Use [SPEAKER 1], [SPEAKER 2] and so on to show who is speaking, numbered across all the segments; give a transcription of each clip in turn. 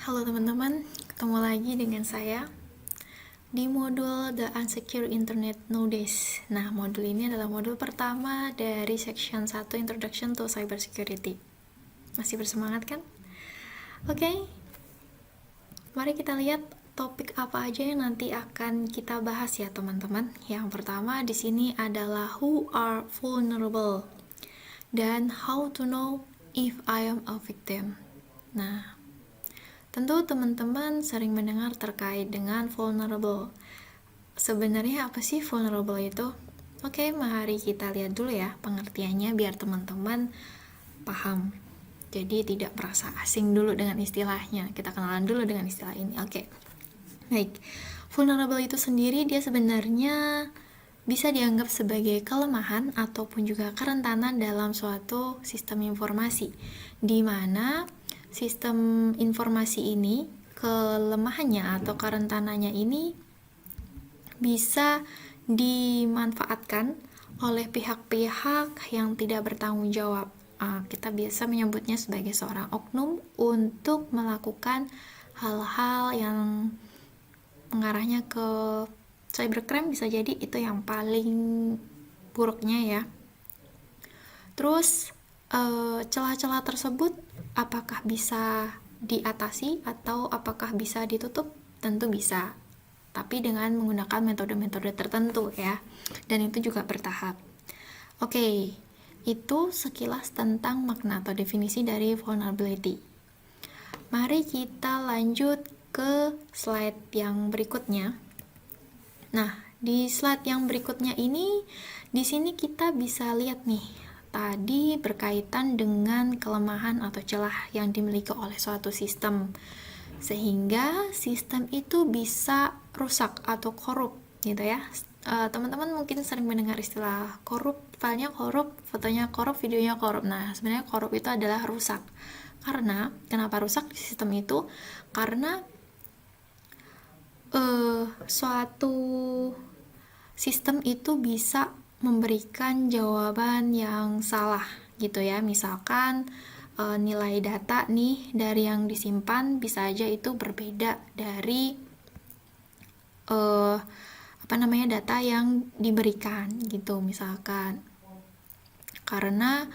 [SPEAKER 1] Halo teman-teman, ketemu lagi dengan saya di modul The Unsecure Internet Nowadays. Nah, modul ini adalah modul pertama dari section 1 Introduction to Cybersecurity. Masih bersemangat kan? Oke, mari kita lihat topik apa aja yang nanti akan kita bahas ya teman-teman. Yang pertama di sini adalah who are vulnerable dan how to know if I am a victim. Nah, tentu teman-teman sering mendengar terkait dengan vulnerable. Sebenarnya apa sih vulnerable itu? Oke, mari kita lihat dulu ya pengertiannya biar teman-teman paham. Jadi tidak merasa asing dulu dengan istilahnya. Kita kenalan dulu dengan istilah ini. Oke. Baik. Vulnerable itu sendiri dia sebenarnya bisa dianggap sebagai kelemahan ataupun juga kerentanan dalam suatu sistem informasi, di mana sistem informasi ini, kelemahannya atau kerentanannya ini bisa dimanfaatkan oleh pihak-pihak yang tidak bertanggung jawab. Kita biasa menyebutnya sebagai seorang oknum untuk melakukan hal-hal yang mengarahnya ke cybercrime, bisa jadi itu yang paling buruknya ya. Terus celah-celah tersebut apakah bisa diatasi atau apakah bisa ditutup? Tentu bisa, tapi dengan menggunakan metode-metode tertentu ya, dan itu juga bertahap. Oke, itu sekilas tentang makna atau definisi dari vulnerability. Mari kita lanjut ke slide yang berikutnya. Nah, di slide yang berikutnya ini, di sini kita bisa lihat nih, tadi berkaitan dengan kelemahan atau celah yang dimiliki oleh suatu sistem, sehingga sistem itu bisa rusak atau korup gitu ya. Teman-teman mungkin sering mendengar istilah korup, filenya korup, fotonya korup, videonya korup. Nah, sebenarnya korup itu adalah rusak. Karena kenapa rusak di sistem itu? Karena suatu sistem itu bisa memberikan jawaban yang salah gitu ya. Misalkan nilai data nih dari yang disimpan bisa aja itu berbeda dari data yang diberikan gitu misalkan, karena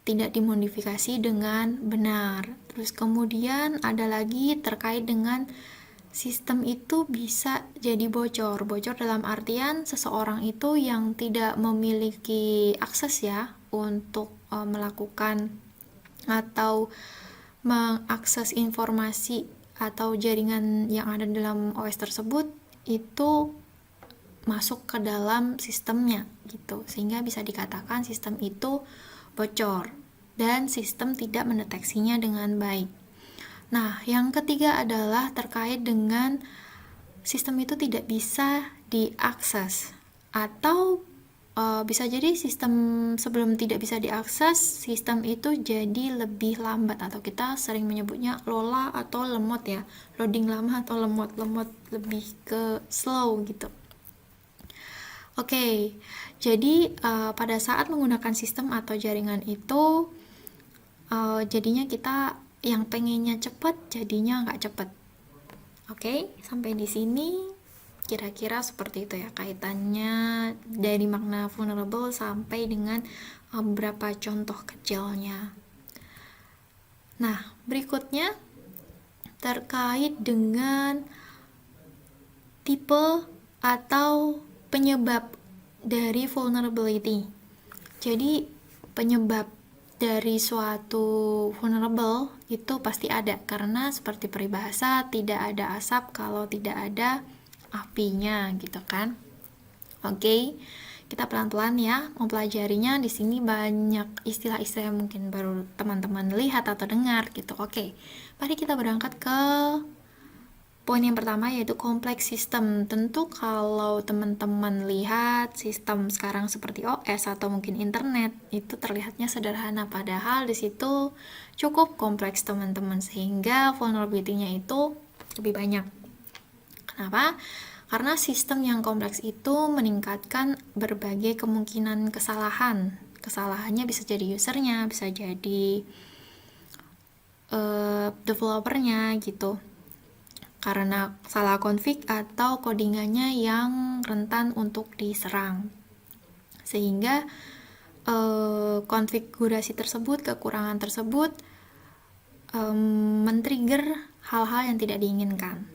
[SPEAKER 1] tidak dimodifikasi dengan benar. Terus kemudian ada lagi terkait dengan sistem itu bisa jadi bocor. Bocor dalam artian seseorang itu yang tidak memiliki akses ya untuk melakukan atau mengakses informasi atau jaringan yang ada dalam OS tersebut itu masuk ke dalam sistemnya gitu, sehingga bisa dikatakan sistem itu bocor dan sistem tidak mendeteksinya dengan baik. Nah, yang ketiga adalah terkait dengan sistem itu tidak bisa diakses, atau bisa jadi sistem sebelum tidak bisa diakses, sistem itu jadi lebih lambat atau kita sering menyebutnya lola atau lemot ya, loading lama atau lemot lebih ke slow gitu. Oke, jadi pada saat menggunakan sistem atau jaringan itu jadinya kita yang pengennya cepat jadinya nggak cepat. Oke, sampai di sini kira-kira seperti itu ya kaitannya dari makna vulnerable sampai dengan beberapa contoh kecilnya. Nah, berikutnya terkait dengan tipe atau penyebab dari vulnerability. Jadi penyebab dari suatu vulnerable itu pasti ada, karena seperti peribahasa tidak ada asap kalau tidak ada apinya gitu kan. Oke, kita pelan-pelan ya mempelajarinya. Di sini banyak istilah-istilah yang mungkin baru teman-teman lihat atau dengar gitu. Oke, mari kita berangkat ke poin yang pertama, yaitu kompleks sistem. Tentu kalau teman-teman lihat sistem sekarang seperti OS atau mungkin internet, itu terlihatnya sederhana, padahal di situ cukup kompleks teman-teman, sehingga vulnerability-nya itu lebih banyak. Kenapa? Karena sistem yang kompleks itu meningkatkan berbagai kemungkinan kesalahan. Kesalahannya bisa jadi usernya, bisa jadi developernya gitu, karena salah config atau codingannya yang rentan untuk diserang, sehingga konfigurasi tersebut, kekurangan tersebut men-trigger hal-hal yang tidak diinginkan.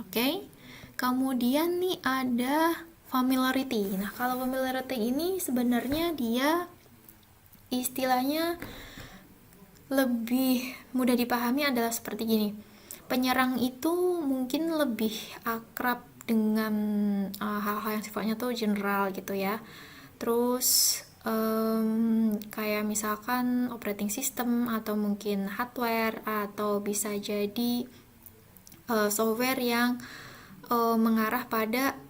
[SPEAKER 1] Oke. Kemudian nih ada familiarity. Nah, kalau familiarity ini sebenarnya dia istilahnya lebih mudah dipahami adalah seperti gini. Penyerang itu mungkin lebih akrab dengan hal-hal yang sifatnya tuh general gitu ya. Terus kayak misalkan operating system atau mungkin hardware atau bisa jadi software yang mengarah pada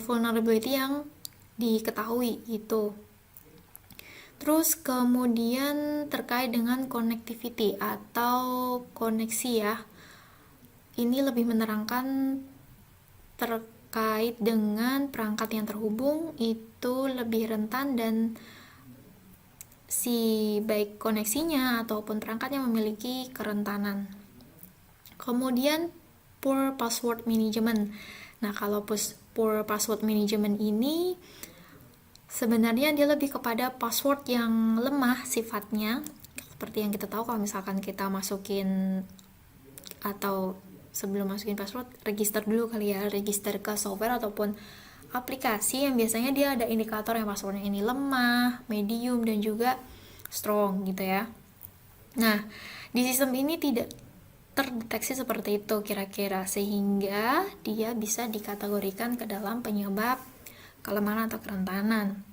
[SPEAKER 1] vulnerability yang diketahui gitu. Terus kemudian terkait dengan connectivity atau koneksi ya, ini lebih menerangkan terkait dengan perangkat yang terhubung itu lebih rentan dan si baik koneksinya ataupun perangkatnya memiliki kerentanan. Kemudian poor password management. Nah, kalau poor password management ini sebenarnya dia lebih kepada password yang lemah sifatnya. Seperti yang kita tahu kalau misalkan kita masukin atau sebelum masukin password, register dulu kali ya, register ke software ataupun aplikasi yang biasanya dia ada indikator yang passwordnya ini lemah, medium, dan juga strong gitu ya. Nah, di sistem ini tidak terdeteksi seperti itu kira-kira, sehingga dia bisa dikategorikan ke dalam penyebab kelemahan atau kerentanan.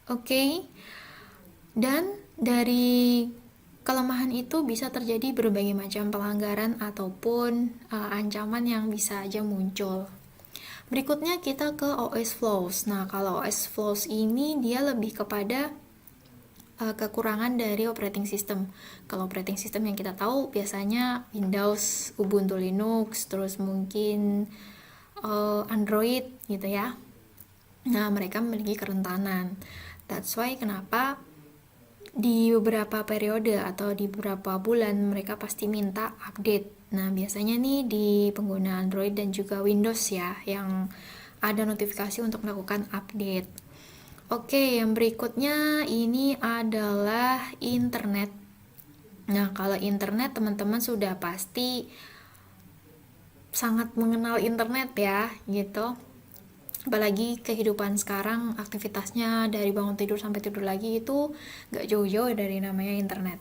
[SPEAKER 1] Oke. Dan dari kelemahan itu bisa terjadi berbagai macam pelanggaran ataupun ancaman yang bisa aja muncul. Berikutnya kita ke OS flaws. Nah, kalau OS flaws ini dia lebih kepada kekurangan dari operating system. Kalau operating system yang kita tahu biasanya Windows, Ubuntu Linux, terus mungkin Android gitu ya. Nah, mereka memiliki kerentanan. That's why kenapa di beberapa periode atau di beberapa bulan mereka pasti minta update. Nah, biasanya nih di pengguna Android dan juga Windows ya, yang ada notifikasi untuk melakukan update. Oke, yang berikutnya ini adalah internet. Nah, kalau internet teman-teman sudah pasti sangat mengenal internet ya, gitu. Apalagi kehidupan sekarang, aktivitasnya dari bangun tidur sampai tidur lagi itu gak jauh-jauh dari namanya internet.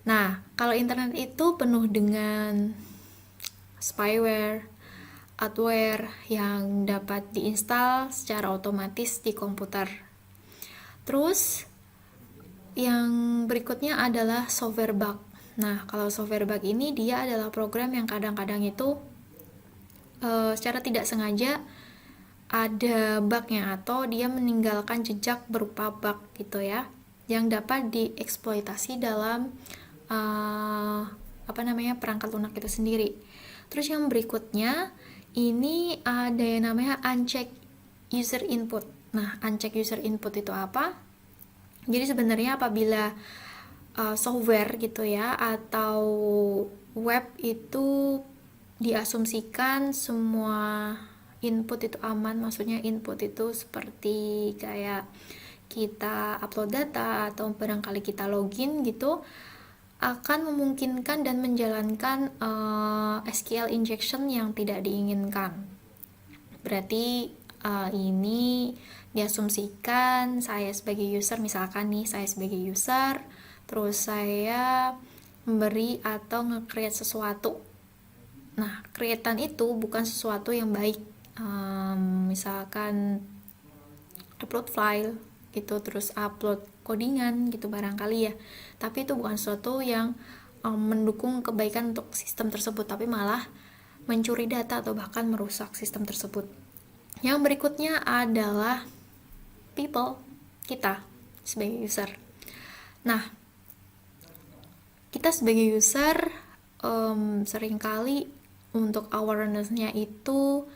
[SPEAKER 1] Nah, kalau internet itu penuh dengan spyware, adware yang dapat diinstal secara otomatis di komputer. Terus yang berikutnya adalah software bug. Nah, kalau software bug ini dia adalah program yang kadang-kadang itu secara tidak sengaja ada bugnya atau dia meninggalkan jejak berupa bug gitu ya, yang dapat dieksploitasi dalam perangkat lunak itu sendiri. Terus yang berikutnya ini ada yang namanya unchecked user input. Nah, unchecked user input itu apa? Jadi sebenarnya apabila software gitu ya atau web itu diasumsikan semua input itu aman, maksudnya input itu seperti kayak kita upload data atau barangkali kita login gitu, akan memungkinkan dan menjalankan SQL injection yang tidak diinginkan. Berarti ini diasumsikan saya sebagai user, misalkan nih saya sebagai user, terus saya memberi atau nge-create sesuatu. Nah, createan itu bukan sesuatu yang baik, misalkan upload file gitu, terus upload codingan gitu barangkali ya, tapi itu bukan sesuatu yang mendukung kebaikan untuk sistem tersebut, tapi malah mencuri data atau bahkan merusak sistem tersebut. Yang berikutnya adalah people, kita sebagai user. Nah, kita sebagai user seringkali untuk awareness-nya itu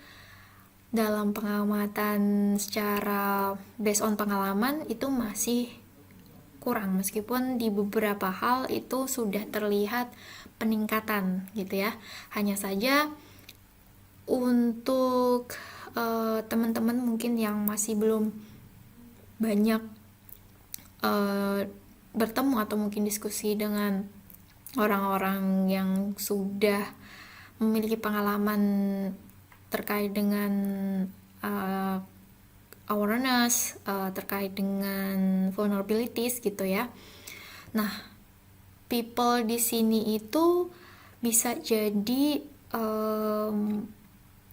[SPEAKER 1] dalam pengamatan secara based on pengalaman itu masih kurang, meskipun di beberapa hal itu sudah terlihat peningkatan gitu ya. Hanya saja untuk teman-teman mungkin yang masih belum banyak bertemu atau mungkin diskusi dengan orang-orang yang sudah memiliki pengalaman terkait dengan awareness, terkait dengan vulnerabilities gitu ya. Nah, people di sini itu bisa jadi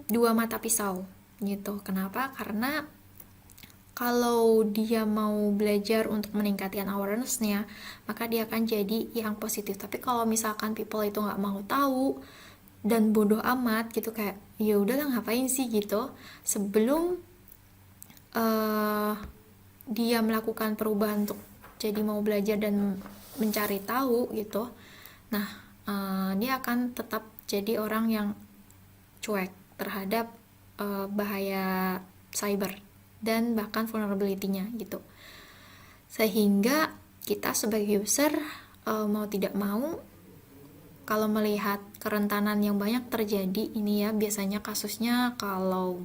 [SPEAKER 1] dua mata pisau gitu. Kenapa? Karena kalau dia mau belajar untuk meningkatkan awareness-nya, maka dia akan jadi yang positif. Tapi kalau misalkan people itu nggak mau tahu dan bodoh amat gitu, kayak ya udahlah ngapain sih gitu, sebelum dia melakukan perubahan untuk jadi mau belajar dan mencari tahu gitu, nah dia akan tetap jadi orang yang cuek terhadap bahaya cyber dan bahkan vulnerability-nya gitu. Sehingga kita sebagai user mau tidak mau, kalau melihat kerentanan yang banyak terjadi ini ya, biasanya kasusnya kalau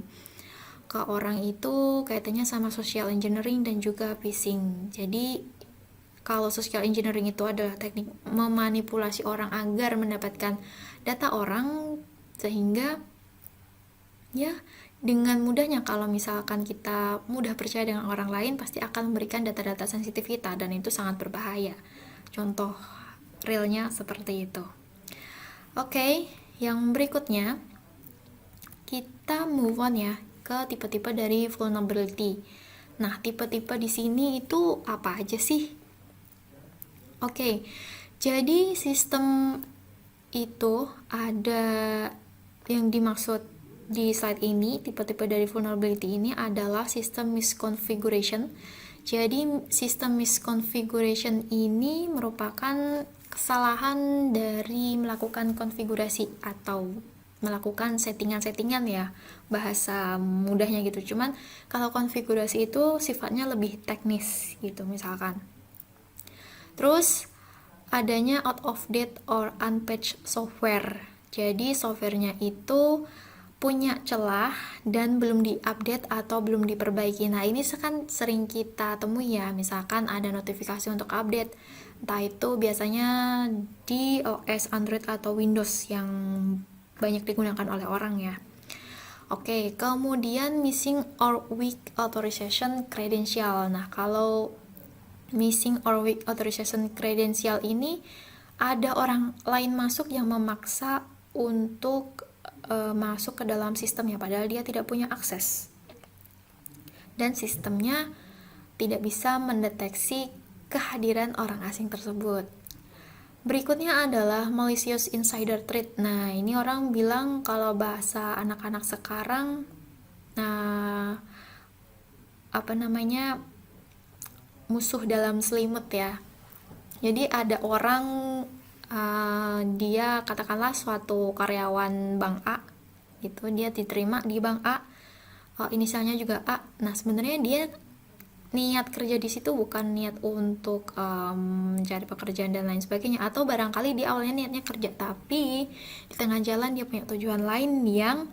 [SPEAKER 1] ke orang itu kaitannya sama social engineering dan juga phishing. Jadi kalau social engineering itu adalah teknik memanipulasi orang agar mendapatkan data orang, sehingga ya dengan mudahnya kalau misalkan kita mudah percaya dengan orang lain, pasti akan memberikan data-data sensitif kita, dan itu sangat berbahaya. Contoh realnya seperti itu. Oke, yang berikutnya kita move on ya ke tipe-tipe dari vulnerability. Nah, tipe-tipe di sini itu apa aja sih? Oke, jadi sistem itu ada yang dimaksud di slide ini, tipe-tipe dari vulnerability ini adalah sistem misconfiguration. Jadi sistem misconfiguration ini merupakan kesalahan dari melakukan konfigurasi atau melakukan settingan-settingan ya, bahasa mudahnya gitu. Cuman kalau konfigurasi itu sifatnya lebih teknis gitu misalkan. Terus adanya out of date or unpatched software. Jadi softwarenya itu punya celah dan belum diupdate atau belum diperbaiki. Nah, ini kan sering kita temui ya, misalkan ada notifikasi untuk update, entah itu biasanya di OS Android atau Windows yang banyak digunakan oleh orang ya. Oke, kemudian missing or weak authorization credential. Nah, kalau missing or weak authorization credential ini ada orang lain masuk yang memaksa untuk masuk ke dalam sistemnya, padahal dia tidak punya akses dan sistemnya tidak bisa mendeteksi kehadiran orang asing tersebut. Berikutnya adalah malicious insider threat. Nah, ini orang bilang kalau bahasa anak-anak sekarang, musuh dalam selimut ya. Jadi ada orang dia katakanlah suatu karyawan bank A gitu, dia diterima di bank A, inisialnya juga A. Nah, sebenarnya dia niat kerja di situ bukan niat untuk mencari pekerjaan dan lain sebagainya, atau barangkali di awalnya niatnya kerja, tapi di tengah jalan dia punya tujuan lain yang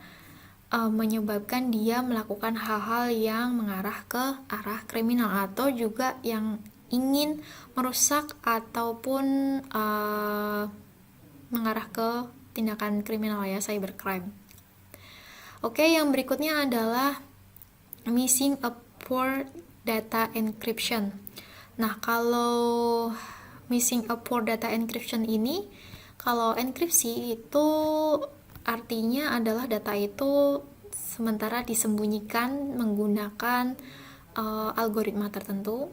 [SPEAKER 1] menyebabkan dia melakukan hal-hal yang mengarah ke arah kriminal, atau juga yang ingin merusak ataupun mengarah ke tindakan kriminal ya, cybercrime. Oke, yang berikutnya adalah missing a poor data encryption. Nah, kalau missing a poor data encryption ini, kalau enkripsi itu artinya adalah data itu sementara disembunyikan menggunakan algoritma tertentu,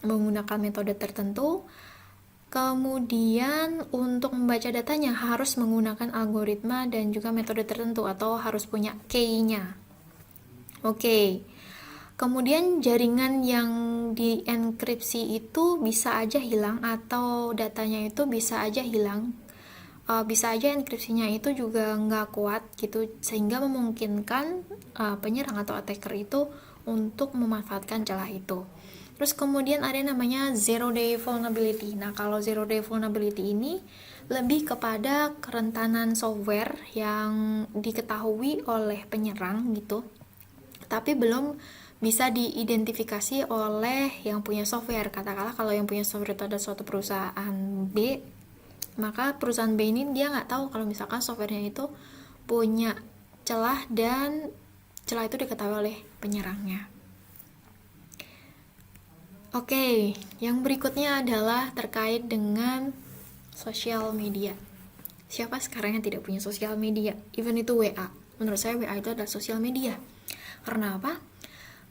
[SPEAKER 1] menggunakan metode tertentu. Kemudian untuk membaca datanya harus menggunakan algoritma dan juga metode tertentu, atau harus punya key-nya. Oke. Kemudian jaringan yang dienkripsi itu bisa aja hilang, atau datanya itu bisa aja hilang. Bisa aja enkripsinya itu juga nggak kuat gitu, sehingga memungkinkan penyerang atau attacker itu untuk memanfaatkan celah itu. Terus kemudian ada yang namanya zero day vulnerability. Nah, kalau zero day vulnerability ini lebih kepada kerentanan software yang diketahui oleh penyerang gitu, tapi belum bisa diidentifikasi oleh yang punya software. Katakanlah kalau yang punya software itu ada suatu perusahaan B, maka perusahaan B ini dia nggak tahu kalau misalkan softwarenya itu punya celah dan celah itu diketahui oleh penyerangnya. Oke, yang berikutnya adalah terkait dengan sosial media. Siapa sekarang yang tidak punya sosial media? Even itu WA. Menurut saya WA itu adalah sosial media. Karena apa?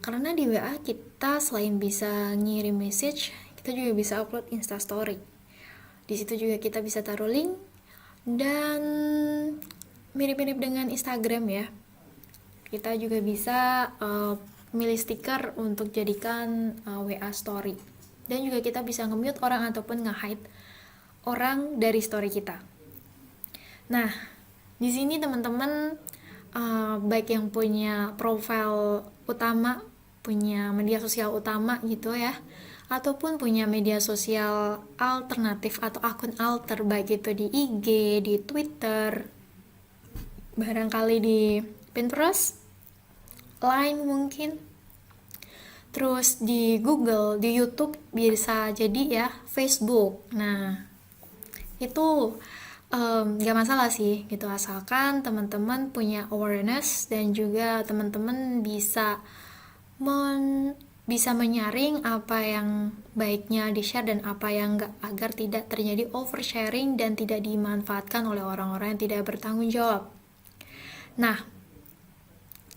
[SPEAKER 1] Karena di WA kita selain bisa ngirim message, kita juga bisa upload Instastory. Di situ juga kita bisa taruh link dan mirip-mirip dengan Instagram ya. Kita juga bisa milih stiker untuk jadikan WA story. Dan juga kita bisa nge-mute orang ataupun nge-hide orang dari story kita. Nah, di sini teman-teman baik yang punya profile utama, punya media sosial utama gitu ya, ataupun punya media sosial alternatif atau akun alter, baik itu di IG, di Twitter, barangkali di Pinterest, Line mungkin, terus di Google, di YouTube, bisa jadi ya Facebook. Nah, itu gak masalah sih gitu, asalkan teman-teman punya awareness dan juga teman-teman bisa menyaring apa yang baiknya di-share dan apa yang enggak, agar tidak terjadi oversharing dan tidak dimanfaatkan oleh orang-orang yang tidak bertanggung jawab. Nah,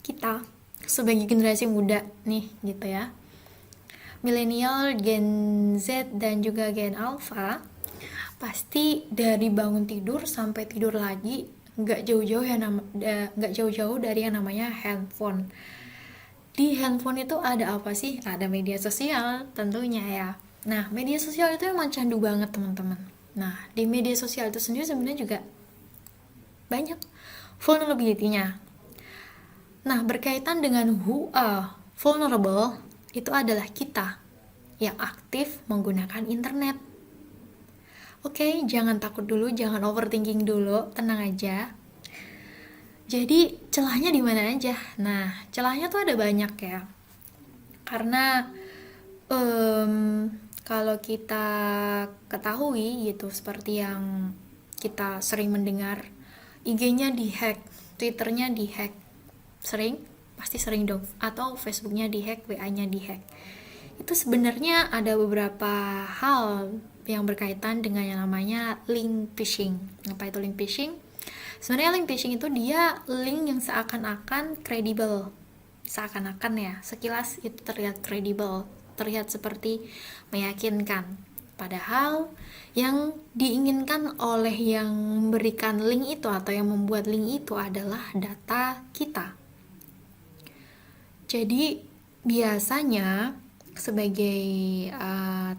[SPEAKER 1] kita sebagai generasi muda nih gitu ya, milenial, Gen Z dan juga Gen Alpha, pasti dari bangun tidur sampai tidur lagi nggak jauh-jauh dari yang namanya handphone. Di handphone itu ada apa sih? Ada media sosial tentunya ya. Nah, media sosial itu emang candu banget teman-teman. Nah, di media sosial itu sendiri sebenarnya juga banyak vulnerability-nya. Nah, berkaitan dengan who are vulnerable, itu adalah kita yang aktif menggunakan internet. Oke, jangan takut dulu, jangan overthinking dulu, tenang aja. Jadi, celahnya di mana aja? Nah, celahnya tuh ada banyak ya. Karena kalau kita ketahui gitu, seperti yang kita sering mendengar, IG-nya dihack, Twitter-nya dihack, pasti sering dong, atau Facebook-nya dihack, WA-nya dihack. Itu sebenarnya ada beberapa hal yang berkaitan dengan yang namanya link phishing. Apa itu link phishing? Sebenarnya link phishing itu dia link yang seakan-akan kredibel, seakan-akan ya, sekilas itu terlihat kredibel, terlihat seperti meyakinkan. Padahal yang diinginkan oleh yang memberikan link itu atau yang membuat link itu adalah data kita. Jadi biasanya sebagai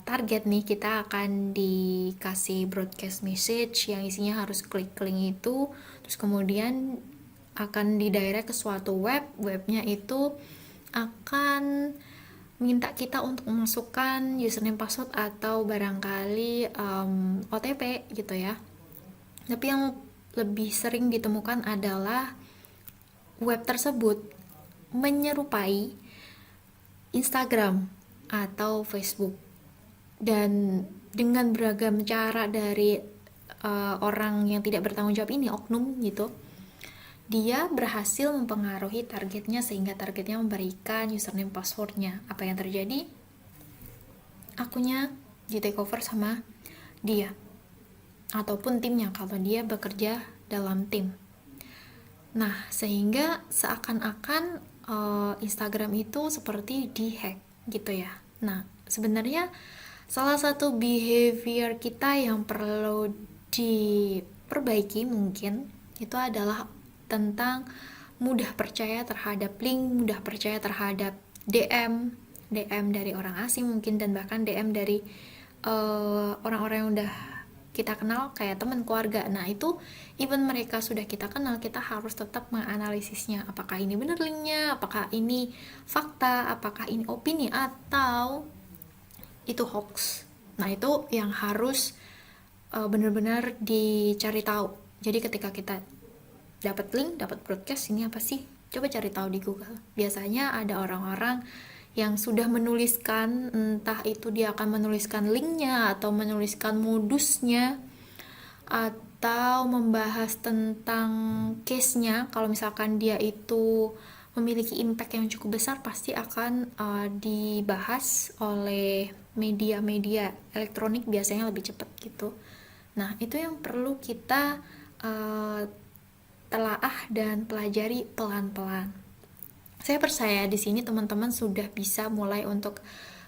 [SPEAKER 1] target nih, kita akan dikasih broadcast message yang isinya harus klik link itu, terus kemudian akan didirect ke suatu webnya itu akan minta kita untuk memasukkan username, password, atau barangkali OTP gitu ya. Tapi yang lebih sering ditemukan adalah web tersebut menyerupai Instagram atau Facebook, dan dengan beragam cara dari orang yang tidak bertanggung jawab ini, oknum gitu, dia berhasil mempengaruhi targetnya sehingga targetnya memberikan username passwordnya. Apa yang terjadi? Akunnya di take over sama dia ataupun timnya kalau dia bekerja dalam tim. Nah, sehingga seakan-akan Instagram itu seperti dihack gitu ya. Nah, sebenarnya salah satu behavior kita yang perlu diperbaiki mungkin itu adalah tentang mudah percaya terhadap link, mudah percaya terhadap DM dari orang asing mungkin, dan bahkan DM dari orang-orang yang udah kita kenal kayak teman, keluarga. Nah, itu even mereka sudah kita kenal, kita harus tetap menganalisisnya. Apakah ini benar linknya? Apakah ini fakta? Apakah ini opini? Atau itu hoax. Nah, itu yang harus benar-benar dicari tahu. Jadi ketika kita dapat link, dapat broadcast, ini apa sih? Coba cari tahu di Google. Biasanya ada orang-orang yang sudah menuliskan, entah itu dia akan menuliskan linknya atau menuliskan modusnya atau membahas tentang case-nya. Kalau misalkan dia itu memiliki impact yang cukup besar, pasti akan dibahas oleh media-media elektronik, biasanya lebih cepat gitu. Nah, itu yang perlu kita telaah dan pelajari pelan-pelan. Saya percaya di sini teman-teman sudah bisa mulai untuk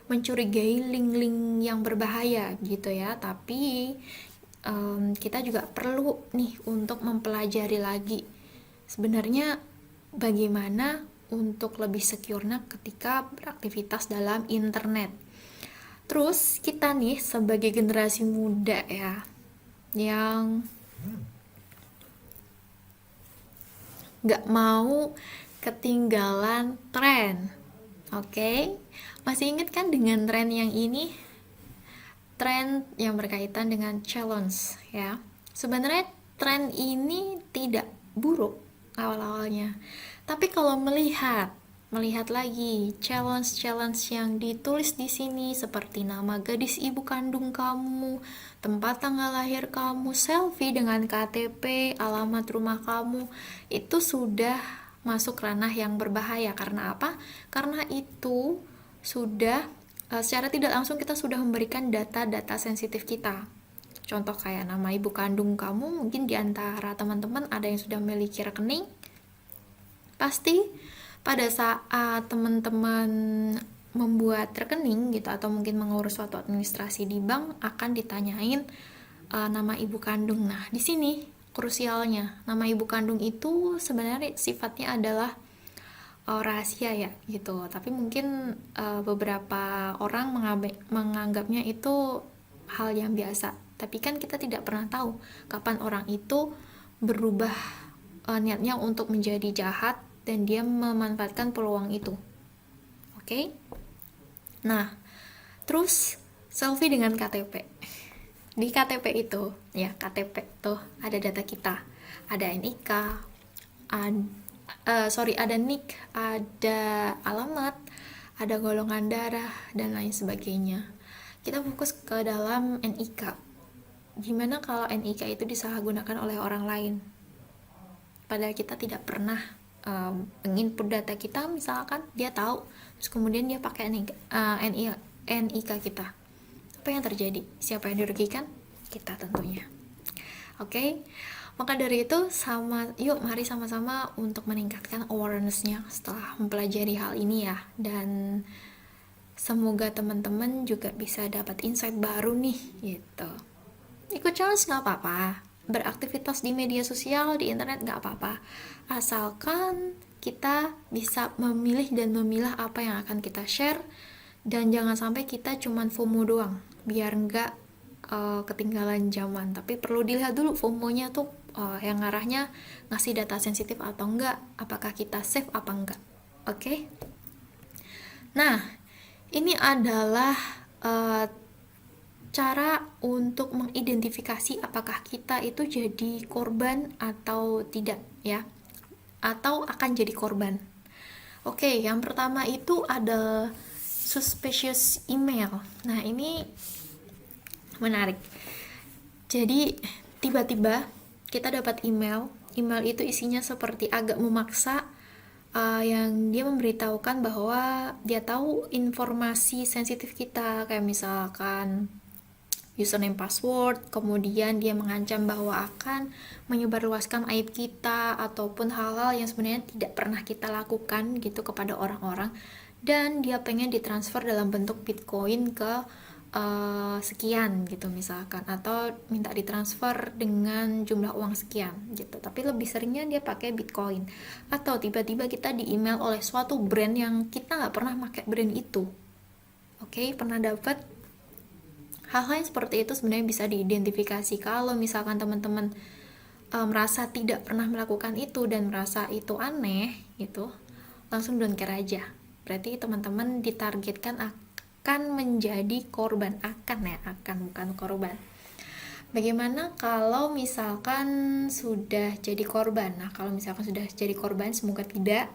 [SPEAKER 1] mencurigai link-link yang berbahaya gitu ya, tapi kita juga perlu nih untuk mempelajari lagi sebenarnya bagaimana untuk lebih secure-nya ketika beraktivitas dalam internet. Terus kita nih sebagai generasi muda ya, yang gak mau ketinggalan tren. Oke? Masih ingat kan dengan tren yang ini? Tren yang berkaitan dengan challenge ya. Sebenarnya tren ini tidak buruk awal-awalnya. Tapi kalau melihat lagi challenge yang ditulis di sini seperti nama gadis ibu kandung kamu, tempat tanggal lahir kamu, selfie dengan KTP, alamat rumah kamu, itu sudah masuk ranah yang berbahaya. Karena apa? Karena itu sudah secara tidak langsung kita sudah memberikan data-data sensitif kita. Contoh kayak nama ibu kandung kamu, mungkin diantara teman-teman ada yang sudah memiliki rekening. Pasti pada saat teman-teman membuat rekening gitu atau mungkin mengurus suatu administrasi di bank, akan ditanyain nama ibu kandung. Nah, di sini krusialnya, nama ibu kandung itu sebenarnya sifatnya adalah rahasia ya gitu, tapi mungkin beberapa orang menganggapnya itu hal yang biasa, tapi kan kita tidak pernah tahu kapan orang itu berubah niatnya untuk menjadi jahat dan dia memanfaatkan peluang itu. Oke? Nah, terus selfie dengan KTP. Di KTP itu, ya KTP tuh ada data kita, ada NIK, ada NIK, ada alamat, ada golongan darah dan lain sebagainya. Kita fokus ke dalam NIK. Gimana kalau NIK itu disalahgunakan oleh orang lain? Padahal kita tidak pernah menginput data kita, misalkan dia tahu, terus kemudian dia pakai NIK kita. Apa yang terjadi? Siapa yang dirugikan? Kita tentunya. Oke? Maka dari itu, yuk mari sama-sama untuk meningkatkan awareness-nya setelah mempelajari hal ini ya. Dan semoga teman-teman juga bisa dapat insight baru nih, gitu. Ikut challenge nggak apa-apa, beraktivitas di media sosial, di internet nggak apa-apa, asalkan kita bisa memilih dan memilah apa yang akan kita share, dan jangan sampai kita cuman FOMO doang, biar nggak ketinggalan zaman. Tapi perlu dilihat dulu FOMO-nya tuh yang ngarahnya ngasih data sensitif atau enggak, apakah kita save apa enggak. Oke? Nah, ini adalah cara untuk mengidentifikasi apakah kita itu jadi korban atau tidak ya, atau akan jadi korban. Oke, yang pertama itu ada suspicious email. Nah, ini menarik. Jadi tiba-tiba kita dapat email itu isinya seperti agak memaksa, yang dia memberitahukan bahwa dia tahu informasi sensitif kita, kayak misalkan username, password, kemudian dia mengancam bahwa akan menyebarluaskan aib kita ataupun hal-hal yang sebenarnya tidak pernah kita lakukan gitu kepada orang-orang, dan dia pengen ditransfer dalam bentuk Bitcoin ke sekian gitu misalkan, atau minta ditransfer dengan jumlah uang sekian gitu, tapi lebih seringnya dia pakai Bitcoin. Atau tiba-tiba kita di email oleh suatu brand yang kita nggak pernah pakai brand itu. Oke, pernah dapat hal-hal yang seperti itu. Sebenarnya bisa diidentifikasi. Kalau misalkan teman-teman merasa tidak pernah melakukan itu dan merasa itu aneh gitu, langsung don't care aja. Berarti teman-teman ditargetkan akan menjadi korban. Akan bukan korban. Bagaimana kalau misalkan sudah jadi korban? Nah, kalau misalkan sudah jadi korban, semoga tidak.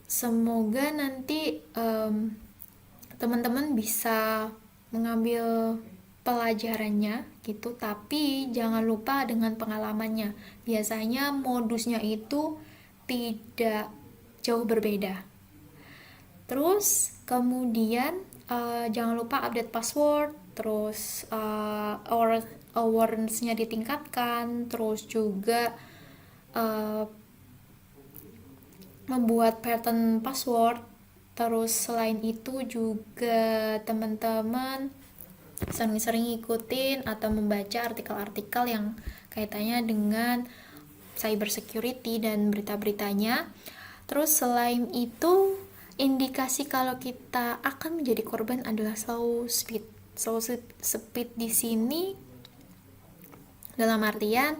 [SPEAKER 1] Semoga nanti teman-teman bisa mengambil pelajarannya gitu, tapi jangan lupa dengan pengalamannya. Biasanya modusnya itu tidak jauh berbeda. Terus kemudian jangan lupa update password, terus awareness-nya ditingkatkan, terus juga membuat pattern password. Terus selain itu juga teman-teman sering-sering ikutin atau membaca artikel-artikel yang kaitannya dengan cyber security dan berita-beritanya. Terus selain itu, indikasi kalau kita akan menjadi korban adalah slow speed. Slow speed di sini dalam artian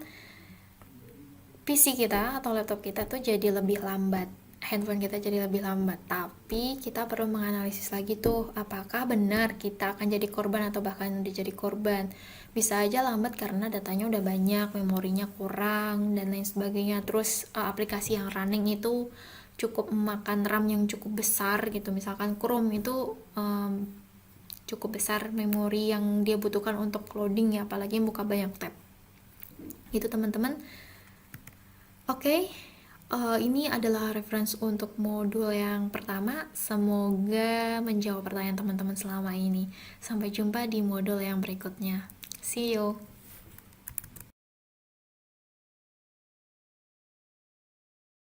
[SPEAKER 1] PC kita atau laptop kita tuh jadi lebih lambat, handphone kita jadi lebih lambat. Tapi kita perlu menganalisis lagi tuh, apakah benar kita akan jadi korban atau bahkan udah jadi korban. Bisa aja lambat karena datanya udah banyak, memorinya kurang dan lain sebagainya. Terus aplikasi yang running itu cukup memakan RAM yang cukup besar gitu. Misalkan Chrome itu cukup besar memori yang dia butuhkan untuk loading ya, apalagi buka banyak tab. Gitu teman-teman. Oke, ini adalah reference untuk modul yang pertama. Semoga menjawab pertanyaan teman-teman selama ini. Sampai jumpa di modul yang berikutnya. See you.